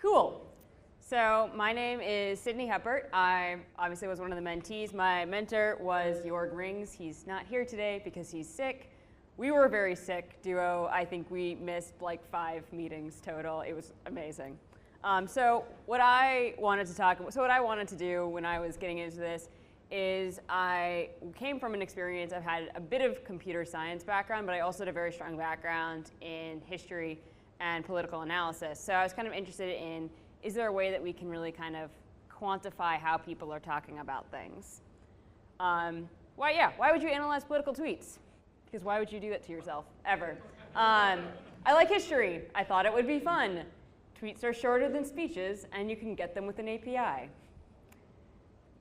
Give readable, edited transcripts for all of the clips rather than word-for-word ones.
Cool. So my name is Sydney Huppert. I obviously was one of the mentees. My mentor was Jorg Rings. He's not here today because he's sick. We were a very sick duo. I think we missed like 5 meetings total. It was amazing. So what I wanted to do when I was getting into this is I came from an experience. I've had a bit of computer science background, but I also had a very strong background in history and political analysis. So I was kind of interested in, is there a way that we can really kind of quantify how people are talking about things? Why would you analyze political tweets? Because why would you do that to yourself, ever? I like history. I thought it would be fun. Tweets are shorter than speeches, and you can get them with an API.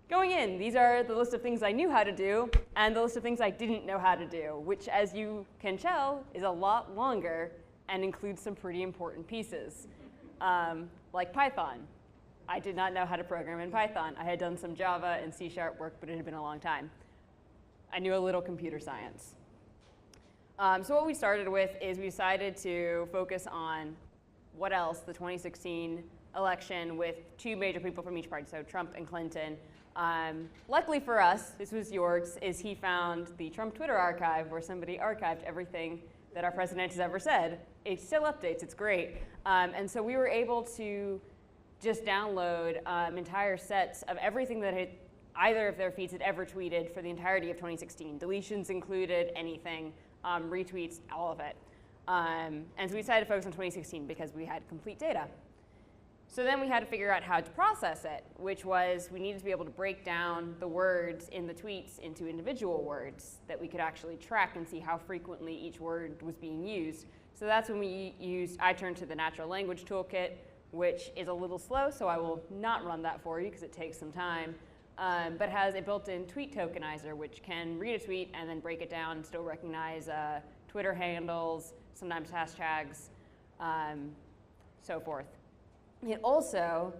Going in, these are the list of things I knew how to do, and the list of things I didn't know how to do, which, as you can tell, is a lot longer and includes some pretty important pieces. Like Python. I did not know how to program in Python. I had done some Java and C# work, but it had been a long time. I knew a little computer science. So what we started with is we decided to focus on what else, the 2016 election with 2 major people from each party, so Trump and Clinton. Luckily for us, this was Jorg's, is he found the Trump Twitter archive where somebody archived everything that our president has ever said. It still updates, it's great. And so we were able to just download entire sets of everything that either of their feeds had ever tweeted for the entirety of 2016. Deletions included, anything, retweets, all of it. And so we decided to focus on 2016 because we had complete data. So then we had to figure out how to process it, which was we needed to be able to break down the words in the tweets into individual words that we could actually track and see how frequently each word was being used. So that's when I turned to the natural language toolkit, which is a little slow, so I will not run that for you because it takes some time, but has a built-in tweet tokenizer, which can read a tweet and then break it down and still recognize Twitter handles, sometimes hashtags, so forth. It also,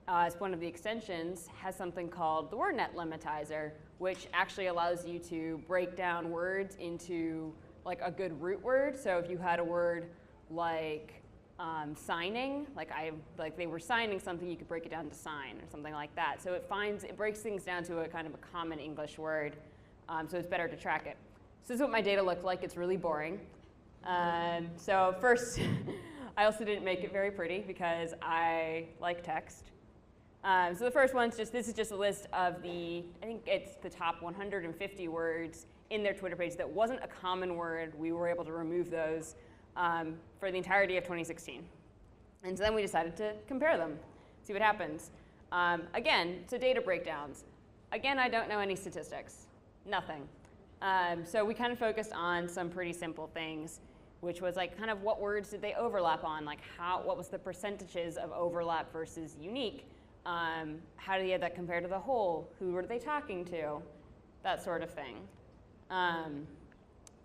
as one of the extensions, has something called the WordNet limitizer, which actually allows you to break down words into like a good root word. So if you had a word like signing, like they were signing something, you could break it down to sign or something like that. So it breaks things down to a kind of a common English word, so it's better to track it. So this is what my data looked like. It's really boring. So first, I also didn't make it very pretty because I like text. So the first one's this is just a list of I think it's the top 150 words in their Twitter page that wasn't a common word. We were able to remove those for the entirety of 2016. And so then we decided to compare them, see what happens. Again, so data breakdowns. Again, I don't know any statistics, nothing. So we kind of focused on some pretty simple things, which was like kind of what words did they overlap on, like what was the percentages of overlap versus unique, how do they have that compared to the whole, who were they talking to, that sort of thing.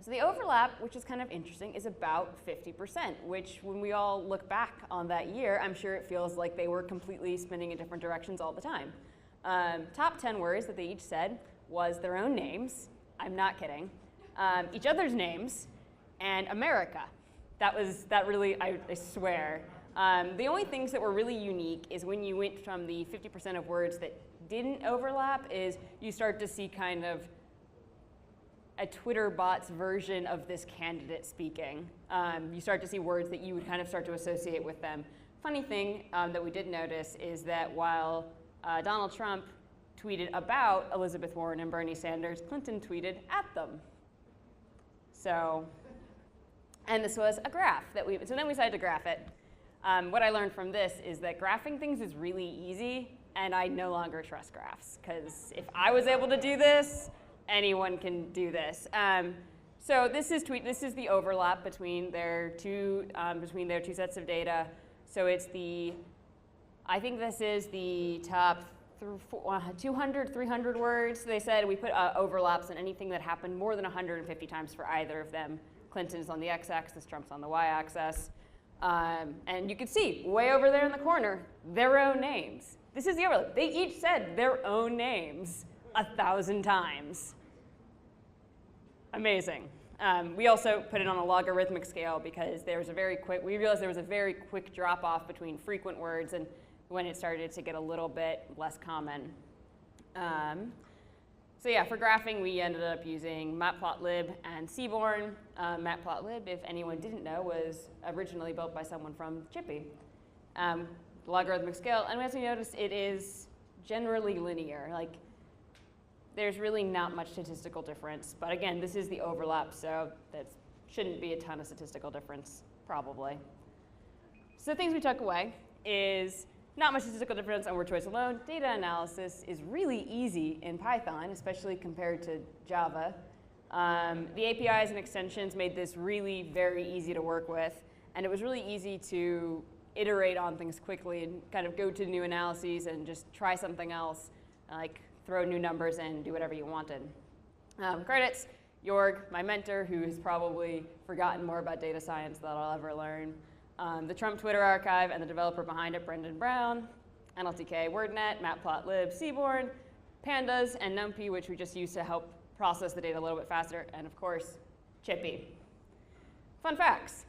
So the overlap, which is kind of interesting, is about 50%, which when we all look back on that year, I'm sure it feels like they were completely spinning in different directions all the time. Top 10 words that they each said was their own names, I'm not kidding, each other's names, and America. That really, I swear. The only things that were really unique is when you went from the 50% of words that didn't overlap is you start to see kind of a Twitter bot's version of this candidate speaking. You start to see words that you would kind of start to associate with them. Funny thing that we did notice is that while Donald Trump tweeted about Elizabeth Warren and Bernie Sanders, Clinton tweeted at them. So. And this was a graph so then we decided to graph it. What I learned from this is that graphing things is really easy, and I no longer trust graphs, because if I was able to do this, anyone can do this. So this is the overlap between their two sets of data. So it's I think this is the top 200, 300 words. They said we put overlaps in anything that happened more than 150 times for either of them. Clinton's on the x-axis, Trump's on the y-axis. And you can see, way over there in the corner, their own names. This is the overlap. They each said their own names 1,000 times. Amazing. We also put it on a logarithmic scale because we realized there was a very quick drop off between frequent words and when it started to get a little bit less common. So yeah, for graphing, we ended up using matplotlib and Seaborn. Matplotlib, if anyone didn't know, was originally built by someone from ChiPy. Logarithmic scale, and as you notice, it is generally linear. Like, there's really not much statistical difference, but again, this is the overlap, so that shouldn't be a ton of statistical difference, probably. So the things we took away is not much statistical difference on word choice alone. Data analysis is really easy in Python, especially compared to Java. The APIs and extensions made this really very easy to work with, and it was really easy to iterate on things quickly and kind of go to new analyses and just try something else, like throw new numbers in, do whatever you wanted. Credits, Jorg, my mentor, who has probably forgotten more about data science than I'll ever learn. The Trump Twitter archive and the developer behind it, Brendan Brown, NLTK, WordNet, Matplotlib, Seaborn, Pandas, and NumPy, which we just used to help process the data a little bit faster, and of course, ChiPy. Fun facts.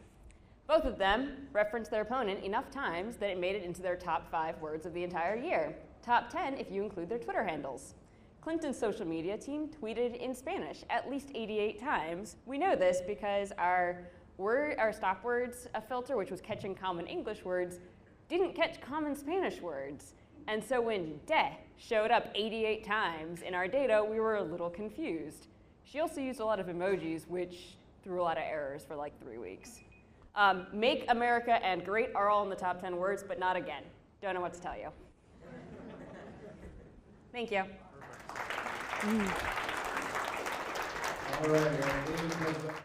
Both of them referenced their opponent enough times that it made it into their top 5 words of the entire year. Top 10 if you include their Twitter handles. Clinton's social media team tweeted in Spanish at least 88 times. We know this because our stop words filter, which was catching common English words, didn't catch common Spanish words. And so when de showed up 88 times in our data, we were a little confused. She also used a lot of emojis, which threw a lot of errors for like 3 weeks. Make America and great are all in the top 10 words, but not again. Don't know what to tell you. Thank you. All right.